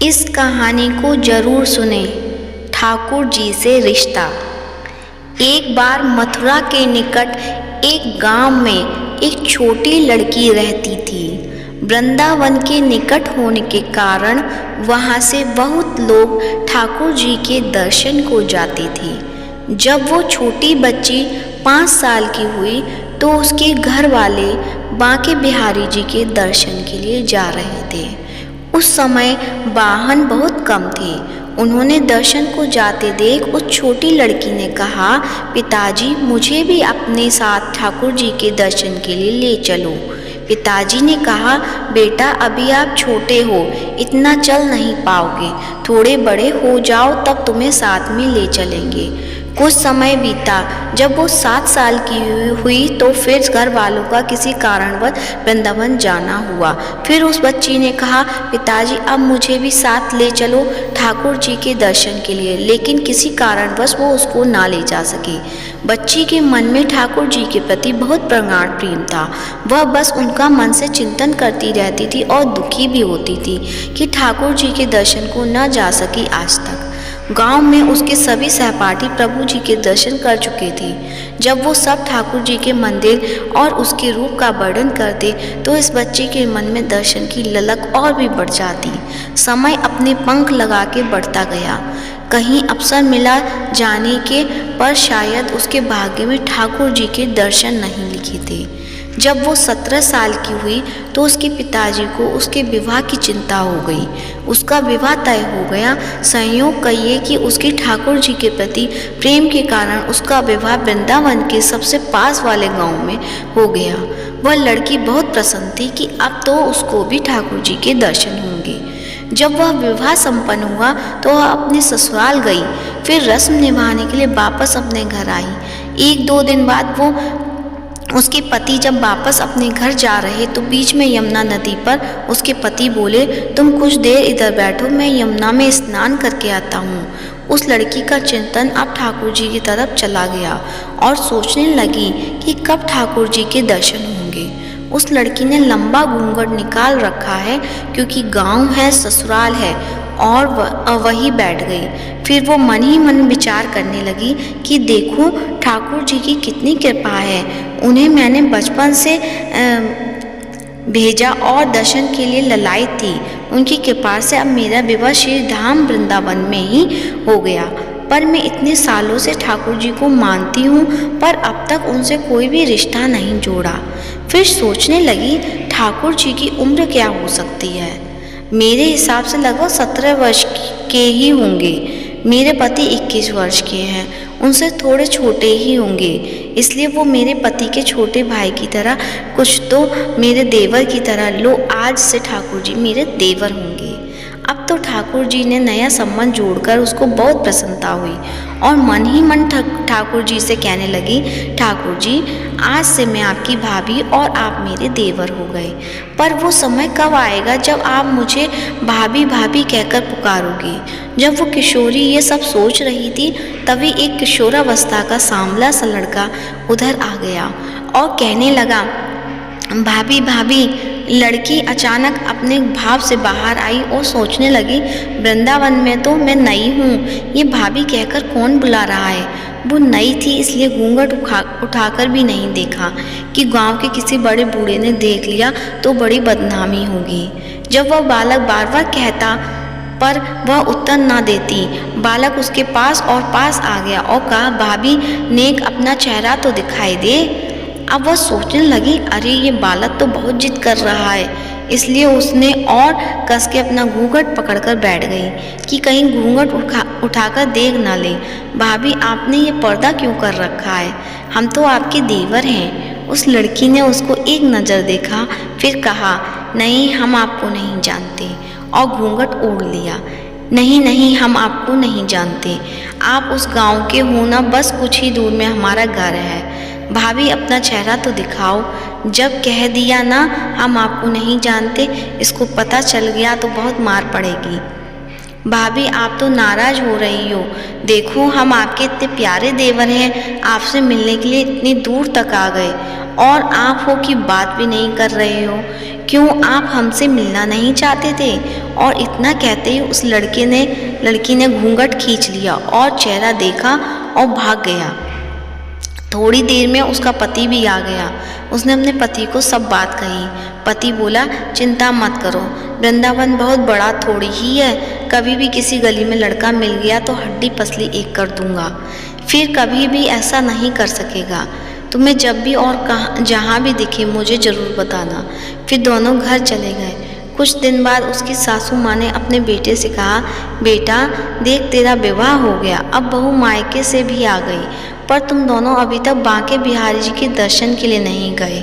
इस कहानी को जरूर सुने। ठाकुर जी से रिश्ता। एक बार मथुरा के निकट एक गांव में एक छोटी लड़की रहती थी। वृंदावन के निकट होने के कारण वहां से बहुत लोग ठाकुर जी के दर्शन को जाते थे। जब वो छोटी बच्ची 5 साल की हुई तो उसके घर वाले बांके बिहारी जी के दर्शन के लिए जा रहे थे। उस समय वाहन बहुत कम थे। उन्होंने दर्शन को जाते देख उस छोटी लड़की ने कहा, पिताजी मुझे भी अपने साथ ठाकुर जी के दर्शन के लिए ले चलो। पिताजी ने कहा, बेटा अभी आप छोटे हो, इतना चल नहीं पाओगे, थोड़े बड़े हो जाओ तब तुम्हें साथ में ले चलेंगे। कुछ समय बीता। जब वो 7 साल की हुई तो फिर घर वालों का किसी कारणवश वृंदावन जाना हुआ। फिर उस बच्ची ने कहा, पिताजी अब मुझे भी साथ ले चलो ठाकुर जी के दर्शन के लिए, लेकिन किसी कारणवश वो उसको ना ले जा सके। बच्ची के मन में ठाकुर जी के प्रति बहुत प्रगाढ़ प्रेम था। वह बस उनका मन से चिंतन करती रहती थी और दुखी भी होती थी कि ठाकुर जी के दर्शन को न जा सकी आज तक। गांव में उसके सभी सहपाठी प्रभु जी के दर्शन कर चुके थे। जब वो सब ठाकुर जी के मंदिर और उसके रूप का वर्णन करते तो इस बच्चे के मन में दर्शन की ललक और भी बढ़ जाती। समय अपने पंख लगा के बढ़ता गया। कहीं अवसर मिला जाने के पर शायद उसके भाग्य में ठाकुर जी के दर्शन नहीं लिखे थे। जब वो 17 साल की हुई तो उसके पिताजी को उसके विवाह की चिंता हो गई। उसका विवाह तय हो गया। संयोग कहिए कि उसके ठाकुर जी के प्रति प्रेम के कारण उसका विवाह वृंदावन के सबसे पास वाले गांव में हो गया। वह लड़की बहुत प्रसन्न थी कि अब तो उसको भी ठाकुर जी के दर्शन होंगे। जब वह विवाह संपन्न हुआ तो वह अपने ससुराल गई, फिर रस्म निभाने के लिए वापस अपने घर आई। 1-2 दिन बाद उसके पति जब वापस अपने घर जा रहे तो बीच में यमुना नदी पर उसके पति बोले, तुम कुछ देर इधर बैठो, मैं यमुना में स्नान करके आता हूँ। उस लड़की का चिंतन अब ठाकुर जी की तरफ चला गया और सोचने लगी कि कब ठाकुर जी के दर्शन होंगे। उस लड़की ने लंबा घूंघट निकाल रखा है क्योंकि गांव है, ससुराल है, और वही बैठ गई। फिर वो मन ही मन विचार करने लगी कि देखो ठाकुर जी की कितनी कृपा है, उन्हें मैंने बचपन से भेजा और दर्शन के लिए ललायत थी। उनकी कृपा से अब मेरा विवाह श्री धाम वृंदावन में ही हो गया। पर मैं इतने सालों से ठाकुर जी को मानती हूँ पर अब तक उनसे कोई भी रिश्ता नहीं जोड़ा। फिर सोचने लगी, ठाकुर जी की उम्र क्या हो सकती है। मेरे हिसाब से लगभग 17 वर्ष के ही होंगे। मेरे पति 21 वर्ष के हैं, उनसे थोड़े छोटे ही होंगे, इसलिए वो मेरे पति के छोटे भाई की तरह, कुछ तो मेरे देवर की तरह। लो आज से ठाकुर जी मेरे देवर होंगे। अब तो ठाकुर जी ने नया संबंध जोड़कर उसको बहुत प्रसन्नता हुई और मन ही मन ठाकुर जी से कहने लगी, ठाकुर जी आज से मैं आपकी भाभी और आप मेरे देवर हो गए। पर वो समय कब आएगा जब आप मुझे भाभी भाभी कहकर पुकारोगे। जब वो किशोरी ये सब सोच रही थी तभी एक किशोरावस्था का सांवला सा लड़का उधर आ गया और कहने लगा, भाभी भाभी। लड़की अचानक अपने भाव से बाहर आई और सोचने लगी, वृंदावन में तो मैं नई हूँ, ये भाभी कहकर कौन बुला रहा है। वो नई थी इसलिए घूंघट उठाकर भी नहीं देखा कि गांव के किसी बड़े बूढ़े ने देख लिया तो बड़ी बदनामी होगी। जब वह बालक बार बार कहता पर वह उत्तर ना देती, बालक उसके पास और पास आ गया और कहा, भाभी नेक अपना चेहरा तो दिखाई दे। अब वह सोचने लगी, अरे ये बालक तो बहुत जिद कर रहा है, इसलिए उसने और कस के अपना घूंघट पकड़कर बैठ गई कि कहीं घूंघट उठाकर देख ना ले। भाभी आपने ये पर्दा क्यों कर रखा है, हम तो आपके देवर हैं। उस लड़की ने उसको एक नज़र देखा, फिर कहा, नहीं हम आपको नहीं जानते, और घूंघट ओढ़ लिया। नहीं नहीं हम आपको नहीं जानते, आप उस गांव के हो ना, बस कुछ ही दूर में हमारा घर है। भाभी अपना चेहरा तो दिखाओ। जब कह दिया ना हम आपको नहीं जानते, इसको पता चल गया तो बहुत मार पड़ेगी। भाभी आप तो नाराज हो रही हो। देखो हम आपके इतने प्यारे देवर हैं, आपसे मिलने के लिए इतनी दूर तक आ गए और आप हो कि बात भी नहीं कर रहे हो। क्यों आप हमसे मिलना नहीं चाहते थे? और इतना कहते ही उस लड़की ने घूंघट खींच लिया और चेहरा देखा और भाग गया। थोड़ी देर में उसका पति भी आ गया। उसने अपने पति को सब बात कही। पति बोला, चिंता मत करो, वृंदावन बहुत बड़ा थोड़ी ही है। कभी भी किसी गली में लड़का मिल गया तो हड्डी पसली एक कर दूंगा, फिर कभी भी ऐसा नहीं कर सकेगा। तुम्हें जब भी और जहाँ भी दिखे मुझे ज़रूर बताना। फिर दोनों घर चले गए। कुछ दिन बाद उसकी सासू माँ ने अपने बेटे से कहा, बेटा देख तेरा विवाह हो गया, अब बहू मायके से भी आ गई, पर तुम दोनों अभी तक बांके बिहारी जी के दर्शन के लिए नहीं गए।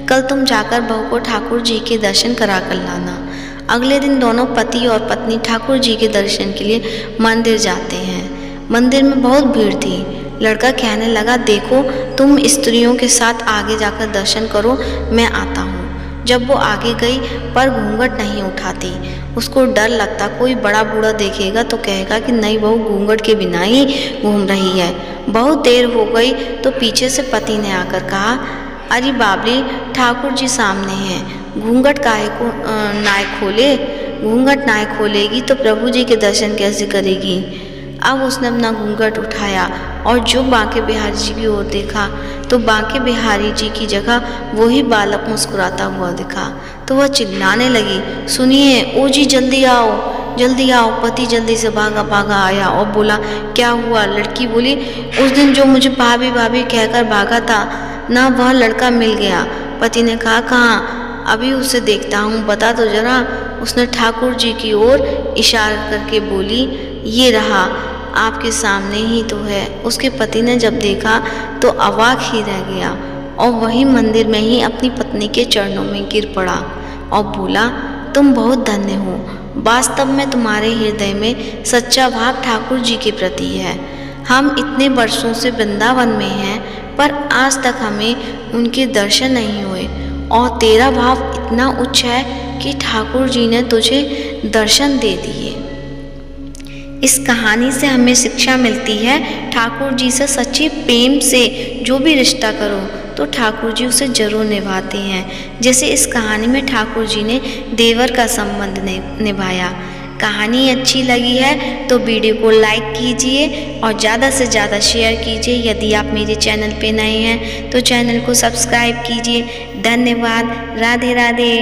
कल तुम जाकर बहू को ठाकुर जी के दर्शन करा कर लाना। अगले दिन दोनों पति और पत्नी ठाकुर जी के दर्शन के लिए मंदिर जाते हैं। मंदिर में बहुत भीड़ थी। लड़का कहने लगा, देखो तुम स्त्रियों के साथ आगे जाकर दर्शन करो, मैं आता हूँ। जब वो आगे गई पर घूंघट नहीं उठाती। उसको डर लगता कोई बड़ा बूढ़ा देखेगा तो कहेगा कि नई बहू घूंघट के बिना ही घूम रही है। बहुत देर हो गई तो पीछे से पति ने आकर कहा, अरे बाबली ठाकुर जी सामने हैं, घूंघट काहे को नाय खोले? घूंघट नाय खोलेगी तो प्रभु जी के दर्शन कैसे करेगी? अब उसने अपना घूंघट उठाया और जो बांके बिहारी जी की ओर देखा तो बांके बिहारी जी की जगह वही बालक मुस्कुराता हुआ दिखा। तो वह चिल्लाने लगी, सुनिए ओ जी जल्दी आओ, जल्दी आओ। पति जल्दी से भागा आया और बोला, क्या हुआ? लड़की बोली, उस दिन जो मुझे भाभी भाभी कहकर भागा था ना, वह लड़का मिल गया। पति ने कहा, कहाँ? अभी उसे देखता हूँ, बता तो जरा। उसने ठाकुर जी की ओर इशारा करके बोली, ये रहा, आपके सामने ही तो है। उसके पति ने जब देखा तो अवाक ही रह गया और वही मंदिर में ही अपनी पत्नी के चरणों में गिर पड़ा और बोला, तुम बहुत धन्य हो। वास्तव में तुम्हारे हृदय में सच्चा भाव ठाकुर जी के प्रति है। हम इतने वर्षों से वृंदावन में हैं पर आज तक हमें उनके दर्शन नहीं हुए और तेरा भाव इतना उच्च है कि ठाकुर जी ने तुझे दर्शन दे दिए। इस कहानी से हमें शिक्षा मिलती है, ठाकुर जी से सच्चे प्रेम से जो भी रिश्ता करो तो ठाकुर जी उसे जरूर निभाते हैं। जैसे इस कहानी में ठाकुर जी ने देवर का संबंध निभाया। कहानी अच्छी लगी है तो वीडियो को लाइक कीजिए और ज़्यादा से ज़्यादा शेयर कीजिए। यदि आप मेरे चैनल पे नए हैं तो चैनल को सब्सक्राइब कीजिए। धन्यवाद। राधे राधे।